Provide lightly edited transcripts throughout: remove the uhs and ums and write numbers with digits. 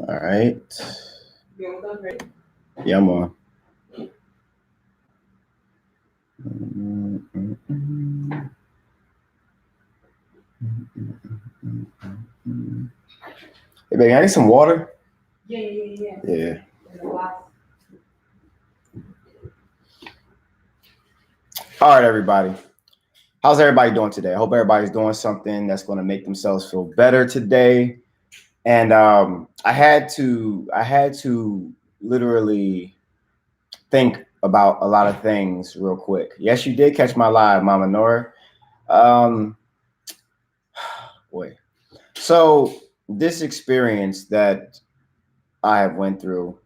All right. Yeah, I'm on. Hey, baby, I need some water. Yeah. All right, everybody. How's everybody doing today? I hope everybody's doing something that's going to make themselves feel better today. And I had to literally think about a lot of things real quick. Yes, you did catch my live, Mama Nora. Boy. So this experience that I have went through,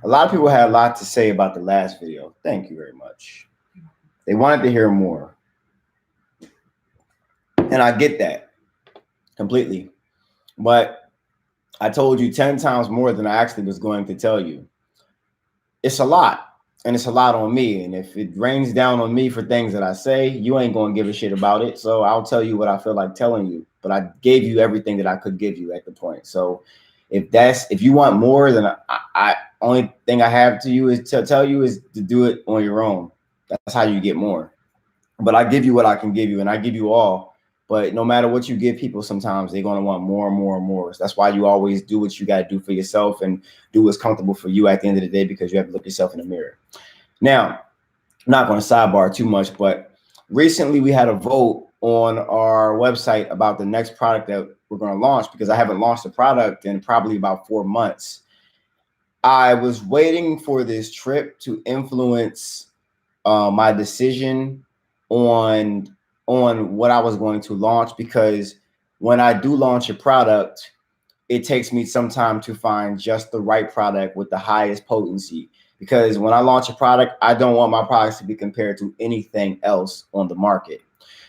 a lot of people had a lot to say about the last video. Thank you very much. They wanted to hear more. And I get that completely. But I told you 10 times more than I actually was going to tell you. It's a lot. And it's a lot on me. And if it rains down on me for things that I say, you ain't going to give a shit about it. So I'll tell you what I feel like telling you. But I gave you everything that I could give you at the point. So if you want more, then I only thing I have to you is to tell you is to do it on your own. That's how you get more. But I give you what I can give you, and I give you all. But no matter what you give people, sometimes they're going to want more and more and more. So that's why you always do what you got to do for yourself and do what's comfortable for you at the end of the day, because you have to look yourself in the mirror. Now, I'm not going to sidebar too much, but recently we had a vote on our website about the next product that we're going to launch, because I haven't launched a product in probably about 4 months. I was waiting for this trip to influence my decision on what I was going to launch, because when I do launch a product, it takes me some time to find just the right product with the highest potency. Because when I launch a product, I don't want my products to be compared to anything else on the market.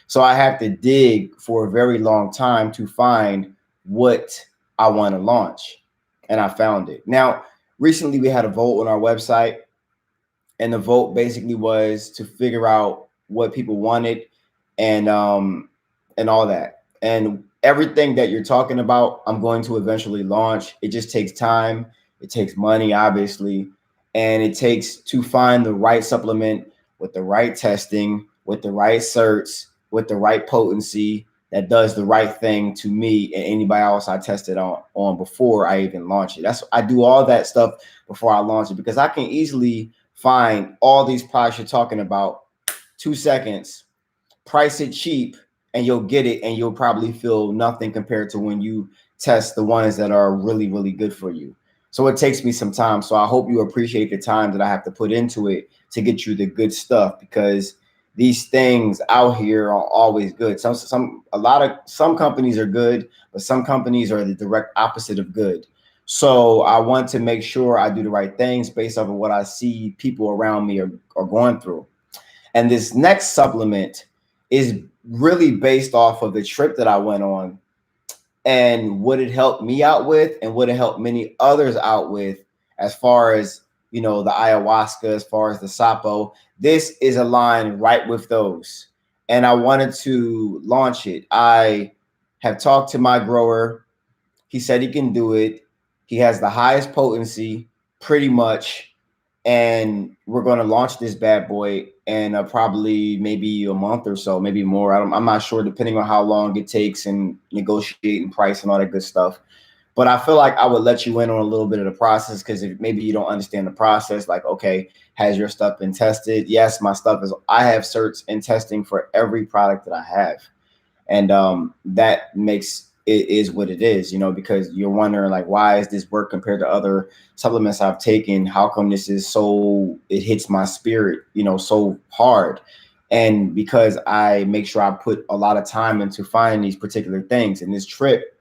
So I have to dig for a very long time to find what I want to launch. And I found it. Now, recently we had a vote on our website, and the vote basically was to figure out what people wanted and all that. And everything that you're talking about, I'm going to eventually launch. It just takes time. It takes money, obviously. And it takes to find the right supplement with the right testing, with the right certs, with the right potency that does the right thing to me and anybody else I tested on before I even launch it. I do all that stuff before I launch it, because I can easily find all these products you're talking about, 2 seconds, price it cheap, and you'll get it, and you'll probably feel nothing compared to when you test the ones that are really, really good for you. So it takes me some time. So I hope you appreciate the time that I have to put into it to get you the good stuff, because these things out here are always good. Some companies are good, but some companies are the direct opposite of good. So I want to make sure I do the right things based off of what I see people around me are going through. And this next supplement is really based off of the trip that I went on and what it helped me out with and what it helped many others out with, as far as, the ayahuasca, as far as the sapo. This is aligned right with those. And I wanted to launch it. I have talked to my grower. He said he can do it. He has the highest potency, pretty much. And we're going to launch this bad boy in probably maybe a month or so, maybe more. I'm not sure, depending on how long it takes and negotiating price and all that good stuff. But I feel like I would let you in on a little bit of the process, because if maybe you don't understand the process, like, okay, has your stuff been tested? Yes, my stuff I have certs and testing for every product that I have. And that makes it is what it is, because you're wondering, like, why is this work compared to other supplements I've taken? How come this is it hits my spirit, so hard? And because I make sure I put a lot of time into finding these particular things. And this trip,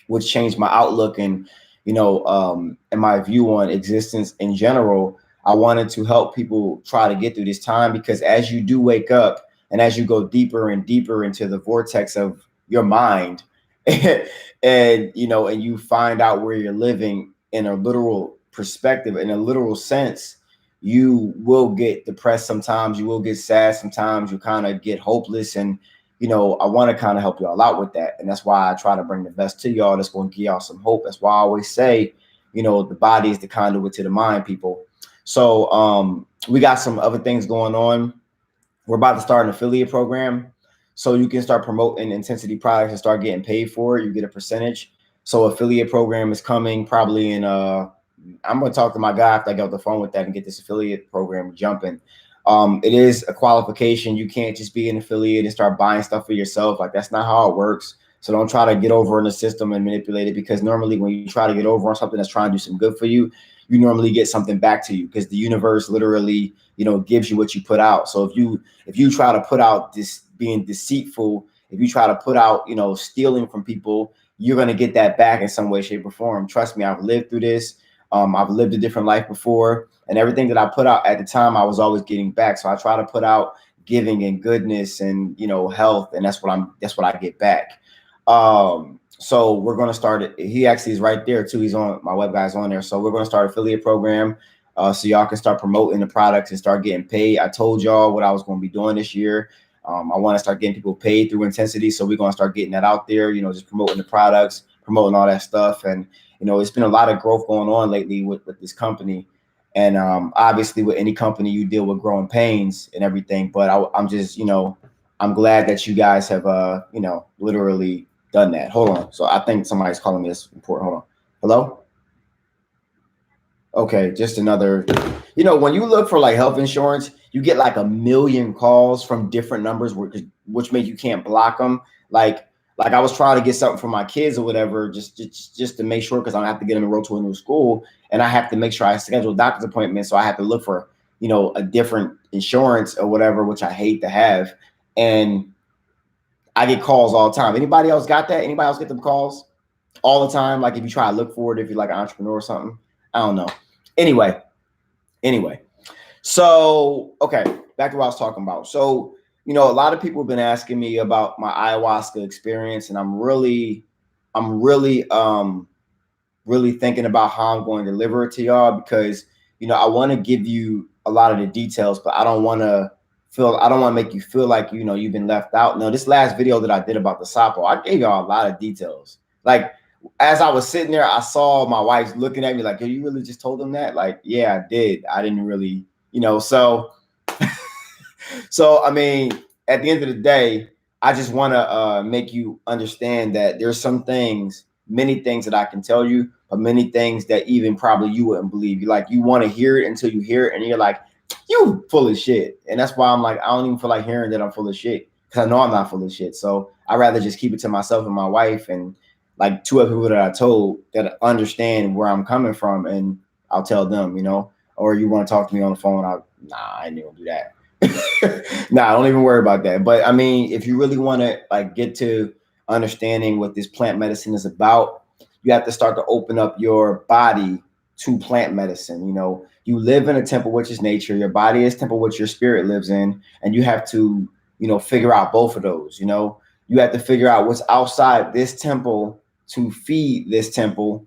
which changed my outlook and, and my view on existence in general, I wanted to help people try to get through this time, because as you do wake up and as you go deeper and deeper into the vortex of your mind, and you find out where you're living in a literal perspective, in a literal sense, you will get depressed sometimes, you will get sad sometimes, you kind of get hopeless. And I want to kind of help y'all out with that. And that's why I try to bring the best to y'all. That's going to give y'all some hope. That's why I always say, the body is the conduit to the mind, people. So we got some other things going on. We're about to start an affiliate program, so you can start promoting intensity products and start getting paid for it. You get a percentage. So affiliate program is coming probably in I'm going to talk to my guy after I get off the phone with that and get this affiliate program jumping. It is a qualification. You can't just be an affiliate and start buying stuff for yourself. Like, that's not how it works. So don't try to get over in the system and manipulate it, because normally when you try to get over on something that's trying to do some good for you, you normally get something back to you, because the universe literally, gives you what you put out. So if you try to put out this being deceitful, if you try to put out, stealing from people, you're going to get that back in some way, shape, or form. Trust me, I've lived through this. I've lived a different life before, and everything that I put out at the time, I was always getting back. So I try to put out giving and goodness and, health, and that's what I get back. So we're going to start it. He actually is right there too. He's on, my web guy's on there. So we're going to start affiliate program, so y'all can start promoting the products and start getting paid. I told y'all what I was going to be doing this year. I want to start getting people paid through intensity. So we're going to start getting that out there, just promoting the products, promoting all that stuff. And, it's been a lot of growth going on lately with this company. And obviously with any company, you deal with growing pains and everything. But I'm just, I'm glad that you guys have, literally done that. Hold on. So I think somebody's calling me. This important. Hold on. Hello? Okay, just another, when you look for like health insurance, you get like a million calls from different numbers, which make you can't block them. Like I was trying to get something for my kids or whatever, just to make sure, because I have to get them enrolled to a new school, and I have to make sure I schedule a doctor's appointment. So I have to look for, a different insurance or whatever, which I hate to have. And I get calls all the time. Anybody else got that? Anybody else get them calls all the time? Like if you try to look for it, if you're like an entrepreneur or something, I don't know. Anyway. So, okay, back to what I was talking about. So, a lot of people have been asking me about my ayahuasca experience, and I'm really thinking about how I'm going to deliver it to y'all, because, I want to give you a lot of the details, but I don't want to make you feel like, you've been left out. No, this last video that I did about the sapo, I gave y'all a lot of details. Like, as I was sitting there, I saw my wife looking at me like, you really just told them that? Like, yeah, I did. I didn't really, so, I mean, at the end of the day, I just want to make you understand that there's many things that I can tell you, but many things that even probably you wouldn't believe. You want to hear it until you hear it, and you're like, you full of shit. And that's why I'm like, I don't even feel like hearing that I'm full of shit, because I know I'm not full of shit. So I'd rather just keep it to myself and my wife, and like two other people that I told that understand where I'm coming from, and I'll tell them, or you want to talk to me on the phone, I ain't gonna do that. Nah, don't even worry about that. But I mean, if you really want to like get to understanding what this plant medicine is about, you have to start to open up your body to plant medicine. You live in a temple, which is nature. Your body is temple, which your spirit lives in, and you have to, figure out both of those. You have to figure out what's outside this temple to feed this temple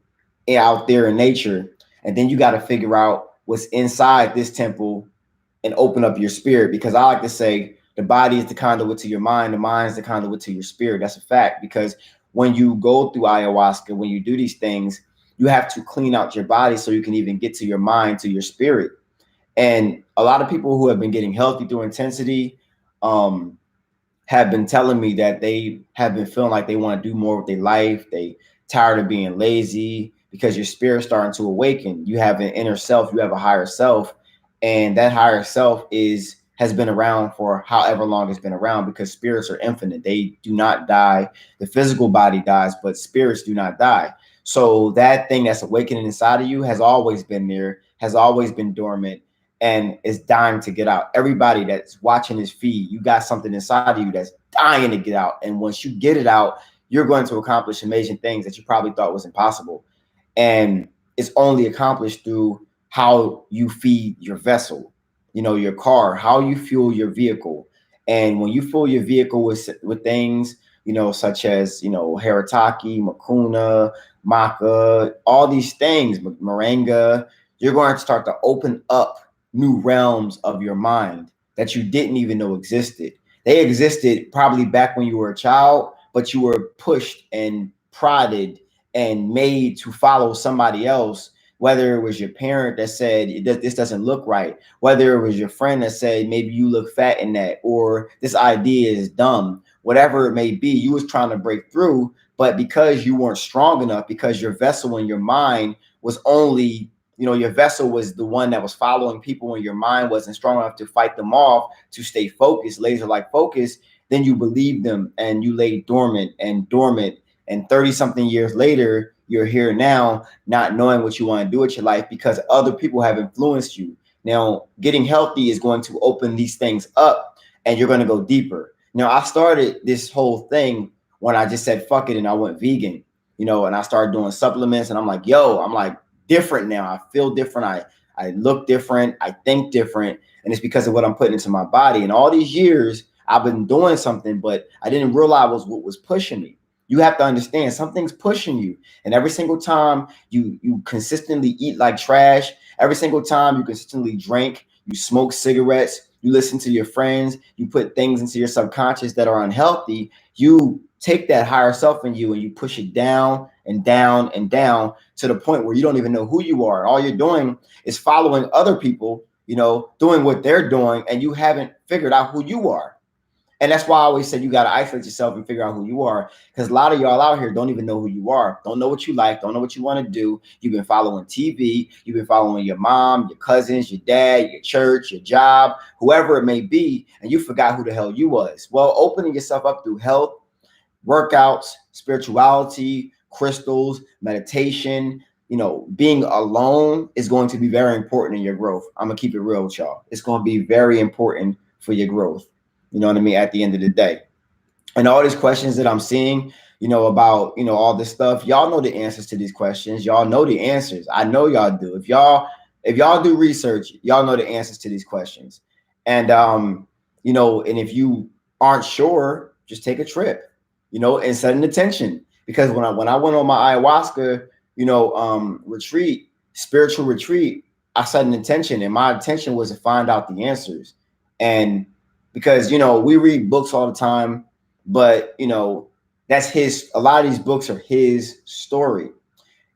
out there in nature, and then you got to figure out what's inside this temple and open up your spirit, because I like to say the body is the conduit to your mind, the mind is the conduit to your spirit. That's a fact, because when you go through ayahuasca, when you do these things, you have to clean out your body so you can even get to your mind, to your spirit. And a lot of people who have been getting healthy through intensity have been telling me that they have been feeling like they want to do more with their life. They tired of being lazy, because your spirit's starting to awaken. You have an inner self, you have a higher self, and that higher self has been around for however long it's been around, because spirits are infinite. They do not die. The physical body dies, but spirits do not die. So that thing that's awakening inside of you has always been there, has always been dormant, and is dying to get out. Everybody that's watching this feed, you got something inside of you that's dying to get out. And once you get it out, you're going to accomplish amazing things that you probably thought was impossible. And it's only accomplished through how you feed your vessel, your car, how you fuel your vehicle. And when you fuel your vehicle with things, such as, haritaki, makuna, MACA, all these things, moringa, you're going to start to open up new realms of your mind that you didn't even know existed. They existed probably back when you were a child, but you were pushed and prodded and made to follow somebody else whether it was your parent that said this doesn't look right, whether it was your friend that said maybe you look fat in that, or this idea is dumb, whatever it may be, you was trying to break through, but because you weren't strong enough, because your vessel in your mind was only, your vessel was the one that was following people, and your mind wasn't strong enough to fight them off, to stay focused, laser-like focus, then you believed them and you lay dormant. And 30 something years later, you're here now, not knowing what you want to do with your life because other people have influenced you. Now, getting healthy is going to open these things up and you're going to go deeper. I started this whole thing when I just said, fuck it. And I went vegan, and I started doing supplements, and I'm like, I'm like different now. I feel different. I look different. I think different. And it's because of what I'm putting into my body. And all these years I've been doing something, but I didn't realize what was pushing me. You have to understand something's pushing you. And every single time you consistently eat like trash, every single time you consistently drink, you smoke cigarettes, you listen to your friends, you put things into your subconscious that are unhealthy, you take that higher self in you and you push it down and down and down to the point where you don't even know who you are. All you're doing is following other people, doing what they're doing, and you haven't figured out who you are. And that's why I always said you got to isolate yourself and figure out who you are, because a lot of y'all out here don't even know who you are, don't know what you like, don't know what you want to do. You've been following TV, you've been following your mom, your cousins, your dad, your church, your job, whoever it may be, and you forgot who the hell you was. Well, opening yourself up through health, workouts, spirituality, crystals, meditation, being alone is going to be very important in your growth. I'm going to keep it real with y'all. It's going to be very important for your growth. You know what I mean? At the end of the day. And all these questions that I'm seeing, about, all this stuff, y'all know the answers to these questions. Y'all know the answers. I know y'all do. If y'all do research, y'all know the answers to these questions. And, and if you aren't sure, just take a trip, and set an intention. Because when I went on my ayahuasca, retreat, spiritual retreat, I set an intention, and my intention was to find out the answers. And because, we read books all the time, but, that's a lot of these books are his story.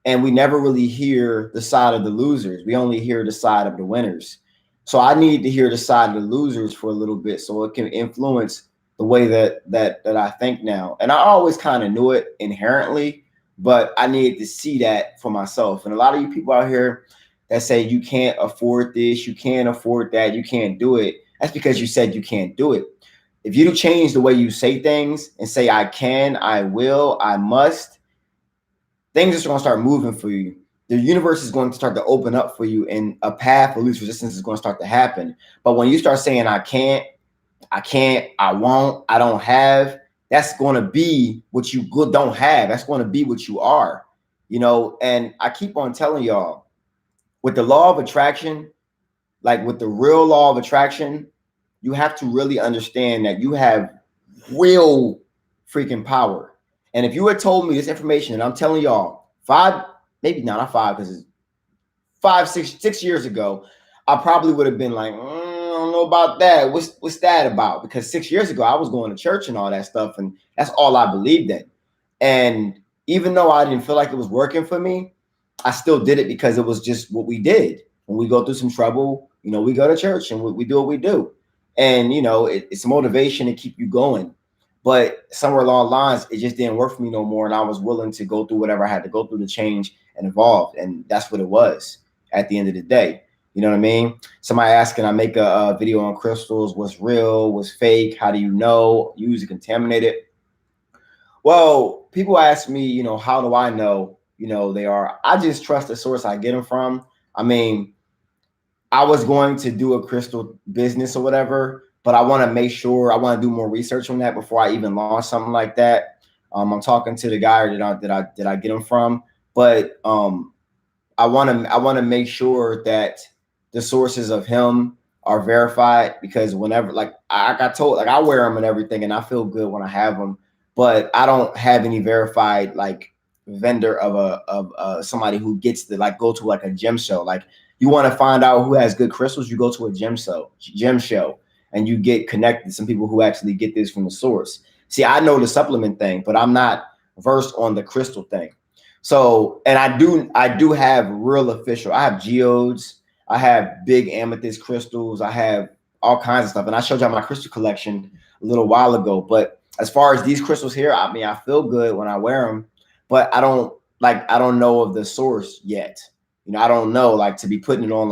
And we never really hear the side of the losers. We only hear the side of the winners. So I need to hear the side of the losers for a little bit so it can influence the way that I think now. And I always kind of knew it inherently, but I needed to see that for myself. And a lot of you people out here that say you can't afford this, you can't afford that, you can't do it. That's because you said you can't do it. If you change the way you say things and say, I can, I will, I must, things are going to start moving for you. The universe is going to start to open up for you, and a path of least resistance is going to start to happen. But when you start saying, I can't, I won't, I don't have, that's going to be what you don't have. That's going to be what you are, and I keep on telling y'all, with the law of attraction, like with the real law of attraction, you have to really understand that you have real freaking power. And if you had told me this information, and I'm telling y'all, six years ago, I probably would have been like, I don't know about that. What's that about? Because 6 years ago, I was going to church and all that stuff, and that's all I believed in. And even though I didn't feel like it was working for me, I still did it because it was just what we did. When we go through some trouble, we go to church and we do what we do. And, it's motivation to keep you going. But somewhere along the lines, it just didn't work for me no more. And I was willing to go through whatever I had to go through to change and evolve. And that's what it was at the end of the day. You know what I mean? Somebody asked, can I make a video on crystals? What's real? What's fake? How do you know? Use it contaminated? Well, people ask me, how do I know, they are? I just trust the source I get them from. I mean, I was going to do a crystal business or whatever, but I want to make sure, I want to do more research on that before I even launch something like that. I'm talking to the guy that I get them from, but I want to make sure that the sources of him are verified, because whenever, like I got told, like I wear them and everything, and I feel good when I have them, but I don't have any verified like vendor of somebody who gets to like go to like a gym show. Like, you want to find out who has good crystals, you go to a gym show, and you get connected to some people who actually get this from the source. See, I know the supplement thing, but I'm not versed on the crystal thing. So, and I do have real official. I have geodes. I have big amethyst crystals. I have all kinds of stuff. And I showed y'all my crystal collection a little while ago. But as far as these crystals here, I mean, I feel good when I wear them, but I don't know of the source yet. You know, I don't know, like, to be putting it on,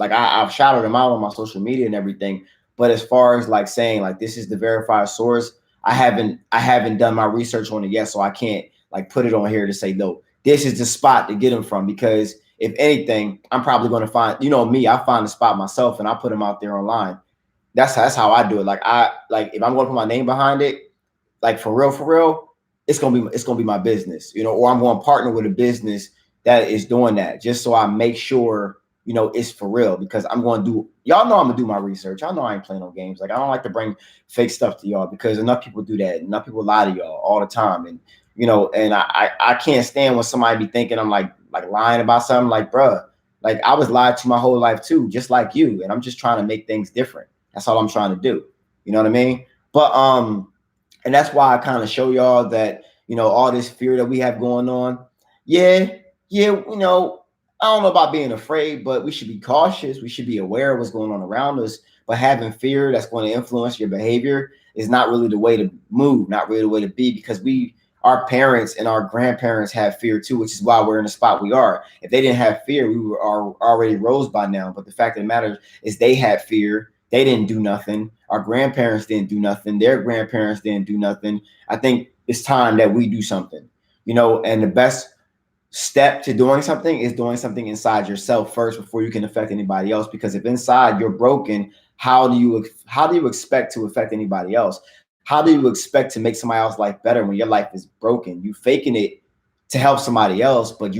I've shouted them out on my social media and everything. But as far as like saying like this is the verified source, I haven't done my research on it yet, so I can't like put it on here to say no, this is the spot to get them from, because if anything, I'm probably going to find, you know me, I find the spot myself and I put them out there online. That's how I do it. Like if I'm going to put my name behind it, like for real, it's gonna be my business, you know, or I'm going to partner with a business that is doing that, just so I make sure, you know, it's for real, because I'm going to do, y'all know I'm gonna do my research. Y'all know I ain't playing no games. Like I don't like to bring fake stuff to y'all, because enough people do that. Enough people lie to y'all all the time. And, you know, and I can't stand when somebody be thinking I'm like lying about something. Like, bruh, like I was lied to my whole life too, just like you. And I'm just trying to make things different. That's all I'm trying to do. You know what I mean? But, and that's why I kind of show y'all that, you know, all this fear that we have going on. Yeah, you know, I don't know about being afraid, but we should be cautious. We should be aware of what's going on around us. But having fear that's going to influence your behavior is not really the way to move, not really the way to be, because our parents and our grandparents have fear too, which is why we're in the spot we are. If they didn't have fear, we were already rose by now. But the fact of the matter is they had fear. They didn't do nothing. Our grandparents didn't do nothing. Their grandparents didn't do nothing. I think it's time that we do something, you know, and the best step to doing something is doing something inside yourself first before you can affect anybody else. Because if inside you're broken, how do you expect to affect anybody else? How do you expect to make somebody else's life better when your life is broken? You faking it to help somebody else, but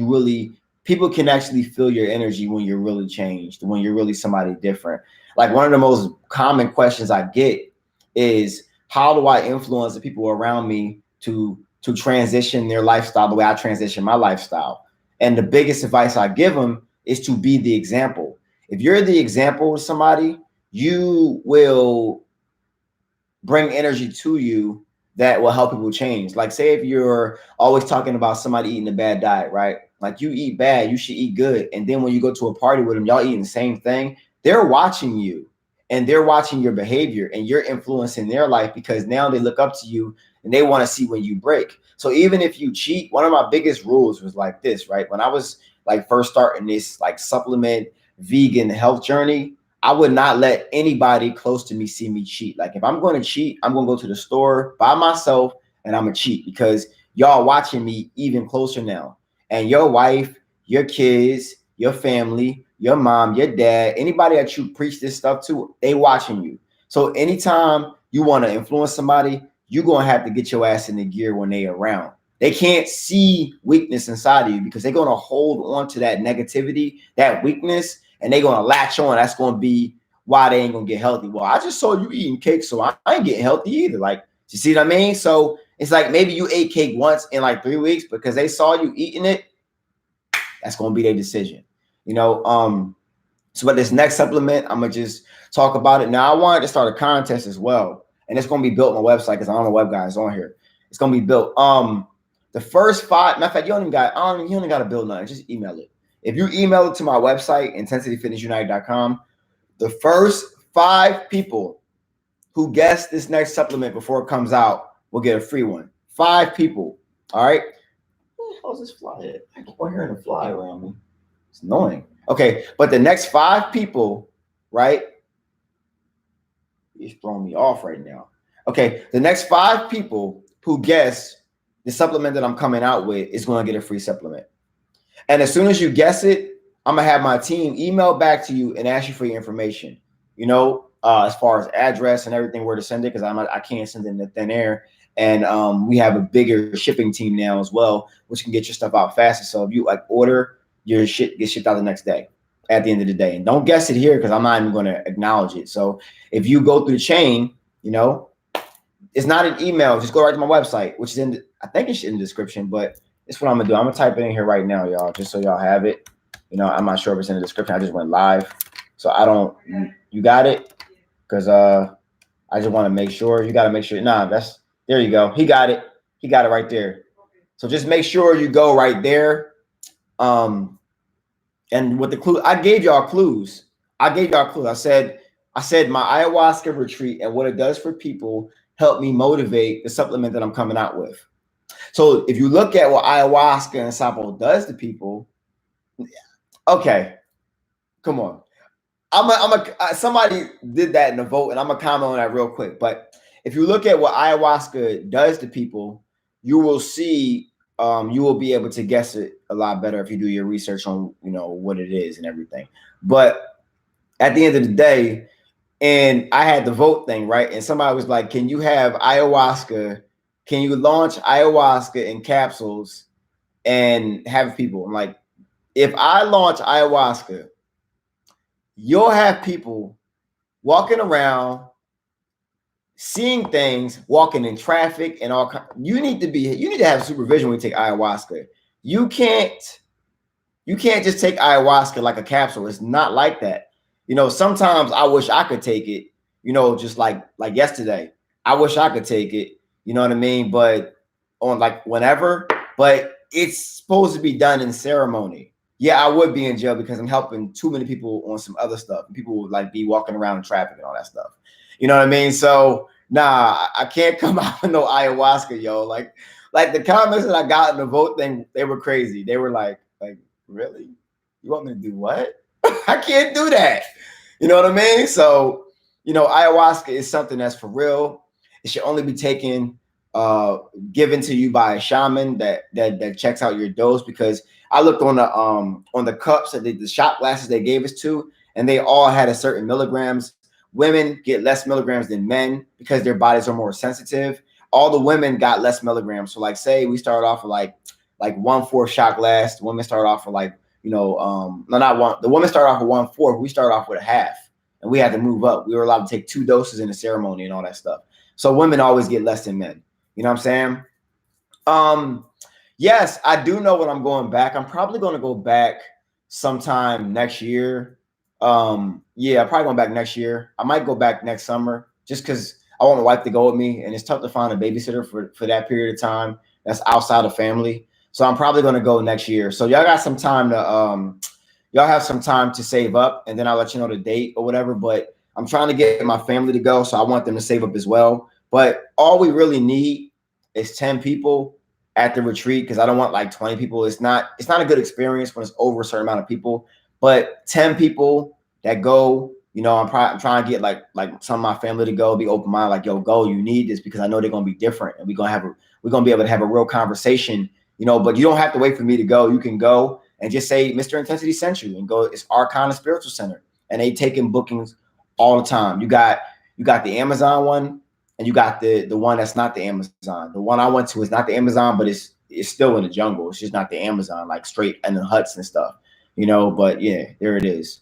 people can actually feel your energy when you're really changed, when you're really somebody different. Like one of the most common questions I get is, how do I influence the people around me to transition their lifestyle the way I transition my lifestyle? And the biggest advice I give them is to be the example. If you're the example to somebody, you will bring energy to you that will help people change. Like say if you're always talking about somebody eating a bad diet, right? Like you eat bad, you should eat good. And then when you go to a party with them, y'all eating the same thing, they're watching you and they're watching your behavior and you're influencing their life, because now they look up to you and they want to see when you break. So even if you cheat, one of my biggest rules was like this, right? When I was like first starting this like supplement vegan health journey, I would not let anybody close to me see me cheat. Like if I'm going to cheat, I'm going to go to the store by myself and I'm going to cheat, because y'all watching me even closer now. And your wife, your kids, your family, your mom, your dad, anybody that you preach this stuff to, they watching you. So anytime you want to influence somebody, you're going to have to get your ass in the gear when they around. They can't see weakness inside of you, because they're going to hold on to that negativity, that weakness, and they're going to latch on. That's going to be why they ain't going to get healthy. Well, I just saw you eating cake, so I ain't getting healthy either. Like, you see what I mean? So it's like maybe you ate cake once in like 3 weeks because they saw you eating it. That's going to be their decision, you know? So but this next supplement, I'm going to just talk about it. Now, I wanted to start a contest as well, and it's going to be built on my website because I'm a web guy. It's on here. It's going to be built. The first 5, matter of fact, you don't even got to build nothing. Just email it. If you email it to my website, intensityfitnessunited.com, the first 5 people who guess this next supplement before it comes out will get a free one. 5 people. All right. Where the hell is this fly at? I keep on hearing a fly around me. It's annoying. Okay, but the next 5 people, right? He's throwing me off right now. Okay, the next 5 people who guess the supplement that I'm coming out with is going to get a free supplement. And as soon as you guess it, I'm going to have my team email back to you and ask you for your information, you know, as far as address and everything, where to send it, because I can't send it in the thin air. And we have a bigger shipping team now as well, which can get your stuff out faster. So if you like order, your shit gets shipped out the next day at the end of the day. And don't guess it here, because I'm not even going to acknowledge it. So if you go through the chain, you know, it's not an email. Just go right to my website, which is I think it's in the description, but it's what I'm going to do. I'm going to type it in here right now, y'all, just so y'all have it. You know, I'm not sure if it's in the description. I just went live. So you got it? Because I just want to make sure. You got to make sure. Nah, there you go. He got it. He got it right there. So just make sure you go right there. And with the clue, I gave y'all clues. I said my ayahuasca retreat and what it does for people helped me motivate the supplement that I'm coming out with. So if you look at what ayahuasca and sapo does to people, okay, come on. Somebody did that in the vote, and I'm gonna comment on that real quick. But if you look at what ayahuasca does to people, you will see, you will be able to guess it a lot better if you do your research on, what it is and everything. But at the end of the day, and I had the vote thing, right? And somebody was like, "Can you have ayahuasca? Can you launch ayahuasca in capsules and have people?" I'm like, if I launch ayahuasca, you'll have people walking around, seeing things, walking in traffic, and all. You need to have supervision when you take ayahuasca. You can't just take ayahuasca like a capsule. It's not like that. Sometimes I wish I could take it. Just like yesterday, I wish I could take it. You know what I mean? But on like whenever. But it's supposed to be done in ceremony. Yeah, I would be in jail because I'm helping too many people on some other stuff. People would like be walking around in traffic and all that stuff. You know what I mean? So nah, I can't come out with no ayahuasca, yo. Like the comments that I got in the vote thing, they were crazy. They were like, really? You want me to do what? I can't do that. You know what I mean? So, ayahuasca is something that's for real. It should only be taken, given to you by a shaman that checks out your dose, because I looked on the cups that the shot glasses they gave us to, and they all had a certain milligrams. Women get less milligrams than men because their bodies are more sensitive. All the women got less milligrams. So like, say we started off with like 1/4 shot glass. The women start off with like, no, not one. The women start off with 1/4. We started off with a half, and we had to move up. We were allowed to take 2 doses in the ceremony and all that stuff. So women always get less than men. You know what I'm saying? Yes, I do know when I'm going back. I'm probably going to go back sometime next year. Yeah, I'm probably going back next year. I might go back next summer just because I want my wife to go with me, and it's tough to find a babysitter for that period of time that's outside of family. So I'm probably going to go next year. So y'all got some time to y'all have some time to save up, and then I'll let you know the date or whatever. But I'm trying to get my family to go, so I want them to save up as well. But all we really need is 10 people at the retreat, because I don't want like 20 people. It's not a good experience when it's over a certain amount of people. But 10 people that go, I'm trying to get like some of my family to go, be open minded, like, yo, go, you need this, because I know they're gonna be different, and we're gonna be able to have a real conversation. But you don't have to wait for me to go. You can go and just say Mr. Intensity sent you, and go. It's Arcana Spiritual Center, and they taking bookings all the time. You got the Amazon one, and you got the one that's not the Amazon. The one I went to is not the Amazon, but it's still in the jungle. It's just not the Amazon, like straight in the huts and stuff. But yeah, there it is.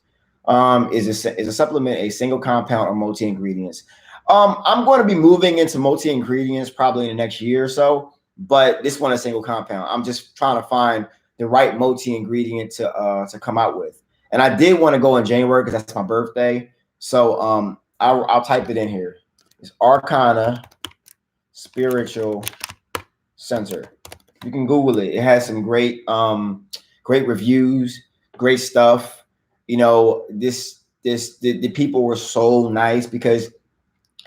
Is a supplement a single compound or multi ingredients? I'm going to be moving into multi ingredients probably in the next year or so. But this one is single compound. I'm just trying to find the right multi ingredient to come out with. And I did want to go in January because that's my birthday. So I'll type it in here. It's Arcana Spiritual Center. You can Google it. It has some great reviews, great stuff. The people were so nice, because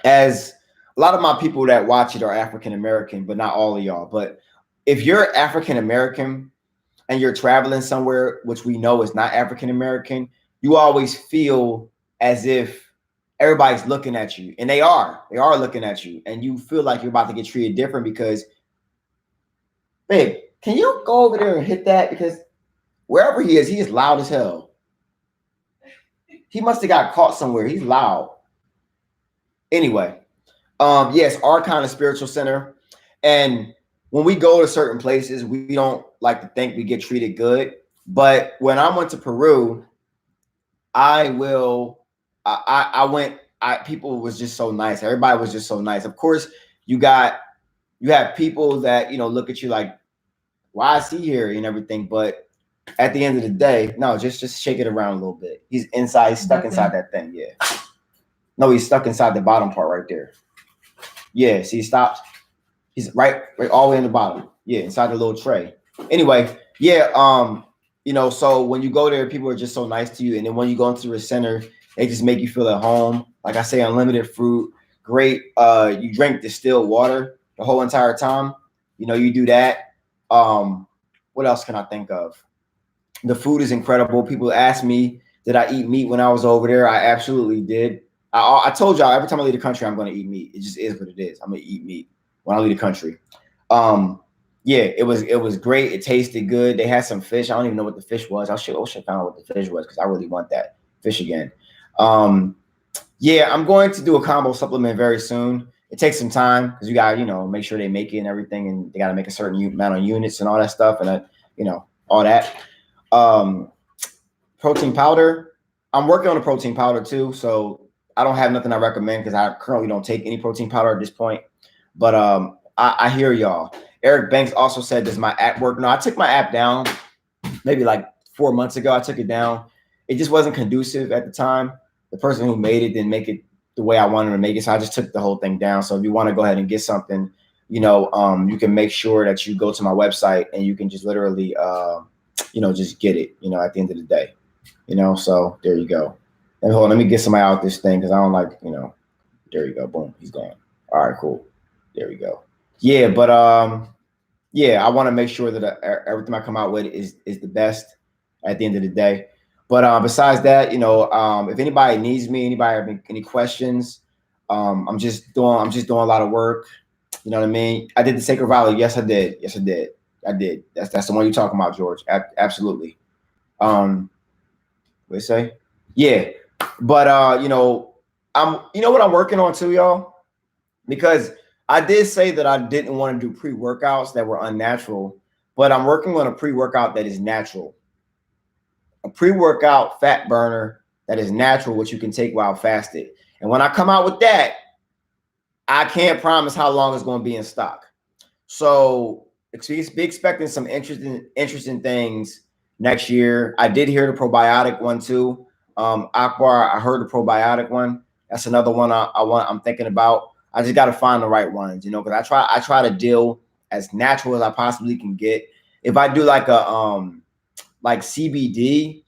as a lot of my people that watch it are African American, but not all of y'all. But if you're African American and you're traveling somewhere, which we know is not African American, you always feel as if everybody's looking at you, and they are looking at you, and you feel like you're about to get treated different because, babe, can you go over there and hit that? Because wherever he is loud as hell. He must have got caught somewhere. He's loud. Anyway. Yes, Arcana Spiritual Center. And when we go to certain places, we don't like to think we get treated good. But when I went to Peru, people was just so nice. Everybody was just so nice. Of course, you have people that, look at you like, why is he here and everything. But at the end of the day, no, just shake it around a little bit. He's stuck inside that thing. Yeah. No, he's stuck inside the bottom part right there. Yeah, see, he stopped. He's right all the way in the bottom. Yeah, inside the little tray. Anyway, yeah, so when you go there, people are just so nice to you. And then when you go into the center, they just make you feel at home. Like I say, unlimited fruit, great. You drink distilled water the whole entire time. You do that. What else can I think of? The food is incredible. People ask me, did I eat meat when I was over there? I absolutely did. I told y'all every time I leave the country, I'm going to eat meat. It just is what it is. I'm going to eat meat when I leave the country. Yeah, it was great. It tasted good. They had some fish. I don't even know what the fish was. I should find out what the fish was because I really want that fish again. Yeah, I'm going to do a combo supplement very soon. It takes some time because you got make sure they make it and everything, and they got to make a certain amount of units and all that stuff, and all that. Protein powder. I'm working on a protein powder too, so I don't have nothing I recommend because I currently don't take any protein powder at this point. But I hear y'all. Eric Banks also said, does my app work? No, I took my app down maybe like 4 months ago. I took it down. It just wasn't conducive at the time. The person who made it didn't make it the way I wanted to make it. So I just took the whole thing down. So if you want to go ahead and get something, you can make sure that you go to my website and you can just literally, just get it, at the end of the day, so there you go. And hold on, let me get somebody out this thing because I don't like, there you go. Boom, he's gone. All right, cool. There we go. Yeah, but yeah, I want to make sure that everything I come out with is the best at the end of the day. But besides that, if anybody needs me, anybody have any questions, I'm just doing a lot of work. You know what I mean? I did the Sacred Valley. Yes, I did. I did. That's the one you're talking about, George. Absolutely. What do you say? Yeah. But I'm what I'm working on too, y'all? Because I did say that I didn't want to do pre-workouts that were unnatural, but I'm working on a pre-workout that is natural. A pre-workout fat burner that is natural, which you can take while fasted. And when I come out with that, I can't promise how long it's going to be in stock. So be expecting some interesting things next year. I did hear the probiotic one too. Akbar, I heard the probiotic one. That's another one I'm thinking about. I just got to find the right ones, because I try to deal as natural as I possibly can get. If I do like a like CBD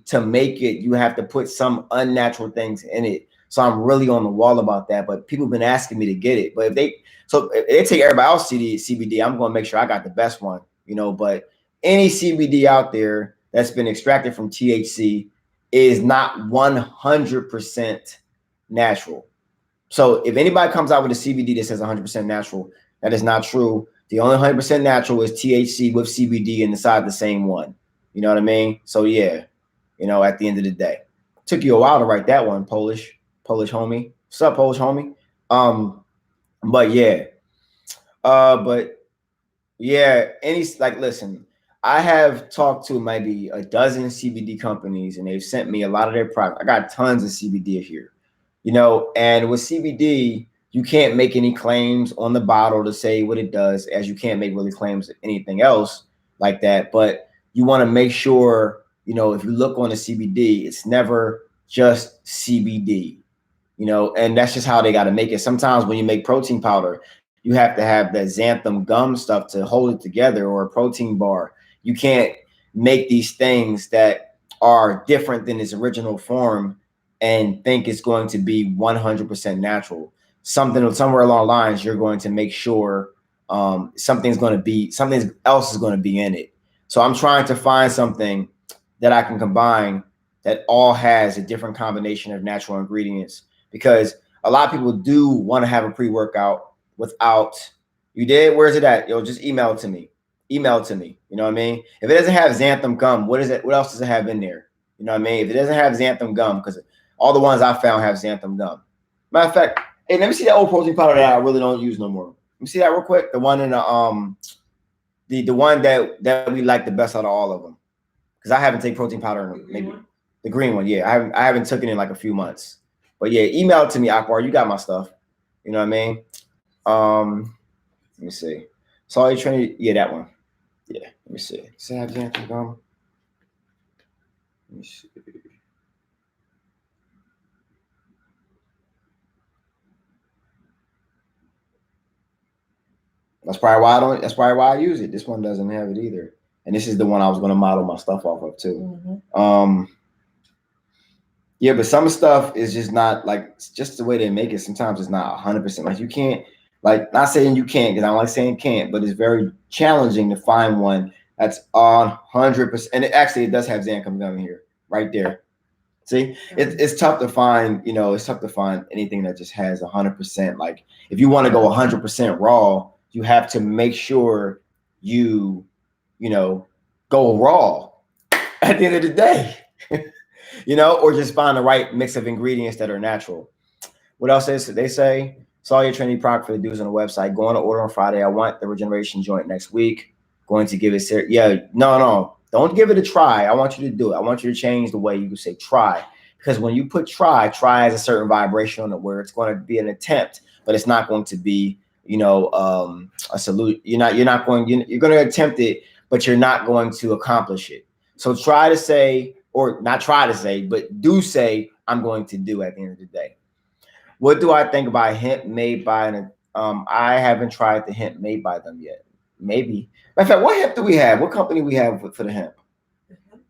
to make it, you have to put some unnatural things in it. So I'm really on the wall about that. But people have been asking me to get it. But if they take everybody else CBD, I'm going to make sure I got the best one, But any CBD out there that's been extracted from THC is not 100% natural. So if anybody comes out with a CBD that says 100% natural, that is not true. The only 100% natural is THC with CBD inside the same one. You know what I mean? So yeah, at the end of the day, took you a while to write that one, Polish homie. What's up, Polish homie? But yeah, listen, I have talked to maybe a dozen CBD companies and they've sent me a lot of their products. I got tons of CBD here, and with CBD, you can't make any claims on the bottle to say what it does, as you can't make really claims of anything else like that. But you want to make sure, if you look on the CBD, it's never just CBD, and that's just how they got to make it. Sometimes when you make protein powder, you have to have that xanthan gum stuff to hold it together, or a protein bar. You can't make these things that are different than its original form and think it's going to be 100% natural. Somewhere along the lines, you're going to make sure something else is going to be in it. So I'm trying to find something that I can combine that all has a different combination of natural ingredients, because a lot of people do want to have a pre-workout without. You did? Where's it at? Yo, just email it to me. You know what I mean? If it doesn't have xanthan gum, what is it? What else does it have in there? You know what I mean? If it doesn't have xanthan gum, because all the ones I found have xanthan gum. Matter of fact, hey, let me see that old protein powder that I really don't use no more. Let me see that real quick. The one in the one that we like the best out of all of them, because I haven't taken protein powder in maybe the green one. Yeah, I haven't taken it in like a few months. But yeah, email it to me, Akbar. You got my stuff. You know what I mean? Let me see. Solid Trinity. Yeah, that one. Yeah, let me see. Does it have xanthan gum? Let me see. That's probably why I don't. That's probably why I use it. This one doesn't have it either, and this is the one I was going to model my stuff off of too. Yeah, but some stuff is just not like it's just the way they make it. Sometimes it's not 100%. Like you can't, like not saying you can't because I don't like saying can't, but it's very challenging to find one that's on 100%. And it does have xanthan gum in here, right there. See, it's tough to find. It's tough to find anything that just has 100%. Like if you want to go 100% raw, you have to make sure you go raw at the end of the day. Or just find the right mix of ingredients that are natural. What else is they say? Saw your trendy product for the dudes on the website. Going to order on Friday. I want the regeneration joint next week. Going to give it no. Don't give it a try. I want you to do it. I want you to change the way you say try. Because when you put try has a certain vibration on it where it's going to be an attempt, but it's not going to be, a salute. You're going to attempt it, but you're not going to accomplish it. So try to say, or not try to say, but do say, I'm going to do at the end of the day. What do I think about hemp made by I haven't tried the hemp made by them yet. Maybe. Matter of fact, what hemp do we have? What company we have for the hemp?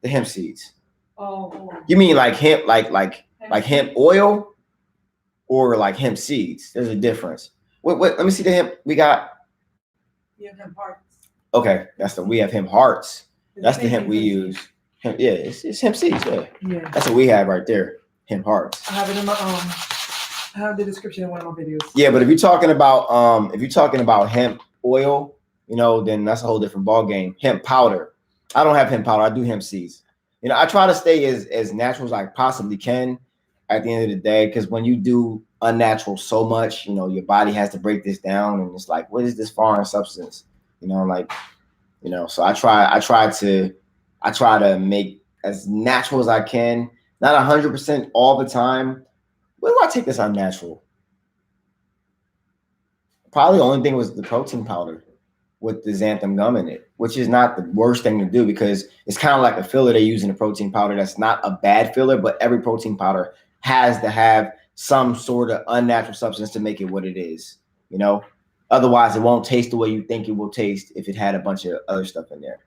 The hemp seeds. Oh. You mean like hemp, like hemp oil, or like hemp seeds? There's a difference. What? Let me see the hemp we got. We have hemp hearts. Okay, we have hemp hearts. That's the hemp we use. Hemp, yeah, it's hemp seeds. Yeah, that's what we have right there. Hemp hearts. I have it in my I have the description in one of my videos. Yeah, but if you're talking about hemp oil, then that's a whole different ball game. Hemp powder. I don't have hemp powder. I do hemp seeds. I try to stay as natural as I possibly can at the end of the day, because when you do unnatural so much, your body has to break this down, and it's like, what is this foreign substance? So I try to make as natural as I can, not 100% all the time. When do I take this unnatural? Probably the only thing was the protein powder with the xanthan gum in it, which is not the worst thing to do because it's kind of like a filler they use in the protein powder. That's not a bad filler, but every protein powder has to have some sort of unnatural substance to make it what it is, Otherwise, it won't taste the way you think it will taste if it had a bunch of other stuff in there.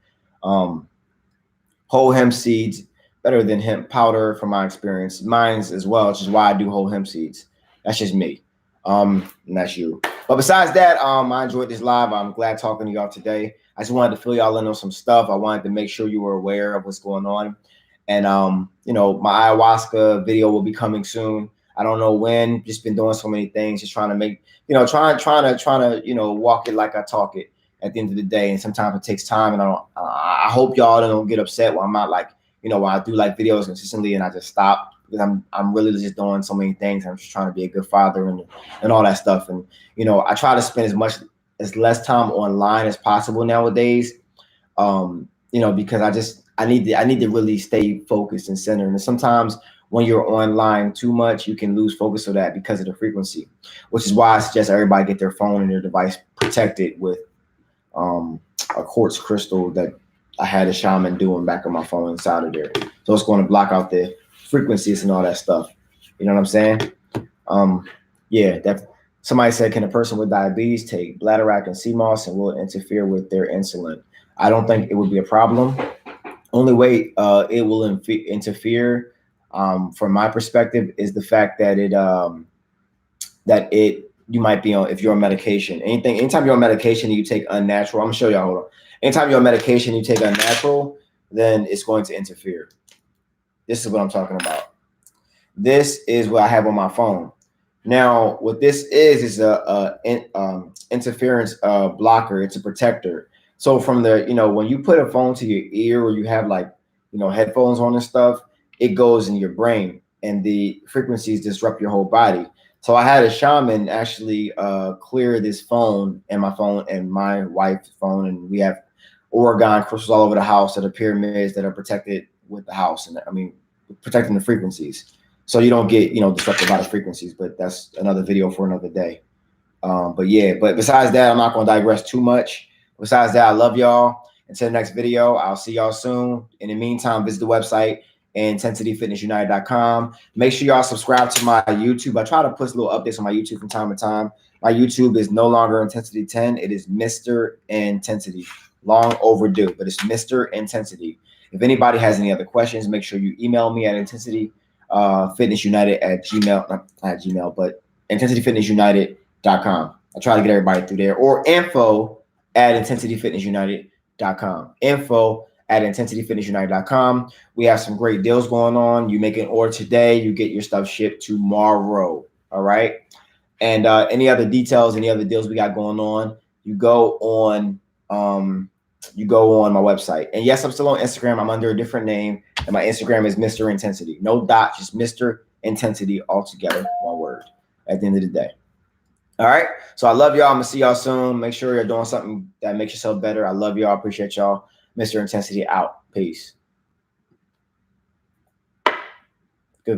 Whole hemp seeds, better than hemp powder from my experience. Mine's as well, which is why I do whole hemp seeds. That's just me. And that's you. But besides that, I enjoyed this live. I'm glad talking to y'all today. I just wanted to fill y'all in on some stuff. I wanted to make sure you were aware of what's going on. And my ayahuasca video will be coming soon. I don't know when. Just been doing so many things, just trying to make, trying to walk it like I talk it at the end of the day. And sometimes it takes time. And I hope y'all don't get upset when I'm not like, when I do like videos consistently and I just stop, because I'm really just doing so many things. I'm just trying to be a good father and all that stuff. And, I try to spend as less time online as possible nowadays. Because I need to really stay focused and centered. And sometimes when you're online too much, you can lose focus of that because of the frequency, which is why I suggest everybody get their phone and their device protected with a quartz crystal that I had a shaman doing back on my phone inside of there. So it's going to block out the frequencies and all that stuff. You know what I'm saying? Somebody said, can a person with diabetes take bladderwrack and sea moss and will it interfere with their insulin? I don't think it would be a problem. Only way it will interfere, from my perspective, is the fact that you might be on, if you're on medication. Anytime you're on medication and you take unnatural, I'm gonna show y'all. Hold on. Anytime you're on medication and you take unnatural, then it's going to interfere. This is what I'm talking about. This is what I have on my phone. Now, what this is a interference blocker. It's a protector. So from the, when you put a phone to your ear or you have like, headphones on and stuff, it goes in your brain and the frequencies disrupt your whole body. So I had a shaman actually clear this phone and my phone and my wife's phone. And we have Oregon crystals all over the house that are pyramids that are protected with the house. And protecting the frequencies. So you don't get, disrupted by the frequencies, but that's another video for another day. But besides that, I'm not going to digress too much. Besides that, I love y'all. Until the next video, I'll see y'all soon. In the meantime, visit the website, intensityfitnessunited.com. Make sure y'all subscribe to my YouTube. I try to put little updates on my YouTube from time to time. My YouTube is no longer Intensity 10. It is Mr. Intensity. Long overdue, but it's Mr. Intensity. If anybody has any other questions, make sure you email me at intensityfitnessunited at gmail, not at gmail, but intensityfitnessunited.com. I try to get everybody through there, or info at intensityfitnessunited.com. Info at intensityfitnessunited.com. We have some great deals going on. You make an order today, you get your stuff shipped tomorrow. All right. And any other details, any other deals we got going on, you go on my website. And yes, I'm still on Instagram. I'm under a different name, and my Instagram is Mr. Intensity. No dot, just Mr. Intensity altogether, one word. At the end of the day. All right. So I love y'all. I'm gonna see y'all soon. Make sure you're doing something that makes yourself better. I love y'all. Appreciate y'all. Mr. Intensity out. Peace.